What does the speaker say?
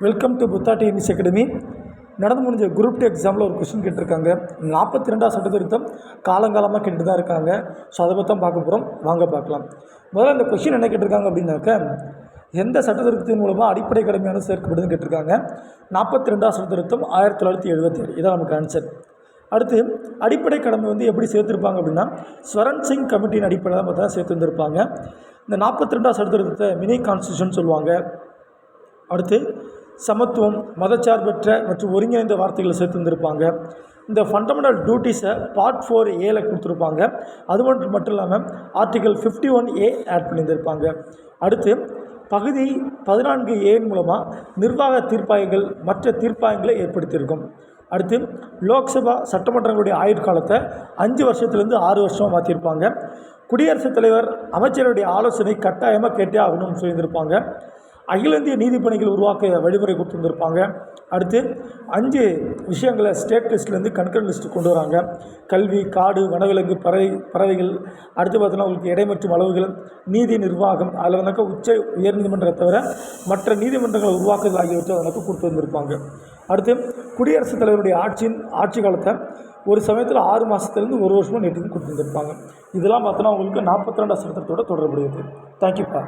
Welcome to Buddha TNPS academy. நடந்து முடிஞ்ச group 2 எக்ஸாமில் ஒரு கொஸ்டின் கேட்டிருக்காங்க. 42ஆம் சட்டத்திருத்தம் காலங்காலமாக கேட்டு தான் இருக்காங்க. ஸோ அதை பற்றி தான் பார்க்க போகிறோம். வாங்க பார்க்கலாம். முதல்ல இந்த கொஸ்டின் என்ன கேட்டிருக்காங்க அப்படின்னாக்க, எந்த சட்டத்திருத்தத்தின் மூலமாக அடிப்படை கடமையான சேர்க்கப்படுதுன்னு கேட்டிருக்காங்க. 42ஆம் சட்டத்திருத்தம் 1977. இதான் நமக்கு ஆன்சர். அடுத்து அடிப்படை கடமை எப்படி சேர்த்துருப்பாங்க அப்படின்னா, ஸ்வரன் சிங் கமிட்டியின் அடிப்படையில் தான் பார்த்தா சேர்த்து வந்திருப்பாங்க. இந்த 42ஆம் சட்டத்திருத்தத்தை மினி கான்ஸ்டியூஷன் சொல்லுவாங்க. அடுத்து சமத்துவம், மதச்சார்பற்ற மற்றும் ஒருங்கிணைந்த வார்த்தைகளை சேர்த்து வந்திருப்பாங்க. இந்த ஃபண்டமெண்டல் டியூட்டிஸை பார்ட் 4A கொடுத்துருப்பாங்க. அது மட்டும் இல்லாமல் ஆர்டிகல் 51A ஆட் பண்ணியிருந்திருப்பாங்க. அடுத்து பகுதி 14A மூலமாக நிர்வாக தீர்ப்பாயங்கள் மற்ற தீர்ப்பாயங்களை ஏற்படுத்தியிருக்கும். அடுத்து லோக்சபா சட்டமன்றங்களுடைய ஆயுட்காலத்தை 5 வருஷத்துலேருந்து 6 வருஷமாக மாற்றிருப்பாங்க. குடியரசுத் தலைவர் அமைச்சருடைய ஆலோசனை கட்டாயமாக கேட்டே ஆகணும்னு சொல்லியிருந்திருப்பாங்க. அகில இந்திய நீதிப்பணிகள் உருவாக்க வழிமுறை கொடுத்துருந்துருப்பாங்க. அடுத்து 5 விஷயங்களை ஸ்டேட் லிஸ்ட்லேருந்து கண்கர் லிஸ்ட்டு கொண்டு வராங்க. கல்வி, காடு, வனவிலங்கு, பறவைகள். அடுத்து பார்த்தோன்னா உங்களுக்கு இடை மற்றும் அளவுகள், நீதி நிர்வாகம், அதில் உச்ச உயர்நீதிமன்றத்தை தவிர மற்ற நீதிமன்றங்களை உருவாக்குதல் ஆகியவற்றை அதற்கு கொடுத்து வந்திருப்பாங்க. அடுத்து குடியரசுத் தலைவருடைய ஆட்சி காலத்தை ஒரு சமயத்தில் 6 மாதத்துலேருந்து 1 வருஷமாக நீட்டுக்கு கொடுத்துருந்துருப்பாங்க. இதெல்லாம் பார்த்தோன்னா உங்களுக்கு 42ஆம் சட்டத்தோட தொடர்புடையது. தேங்க்யூப்பா.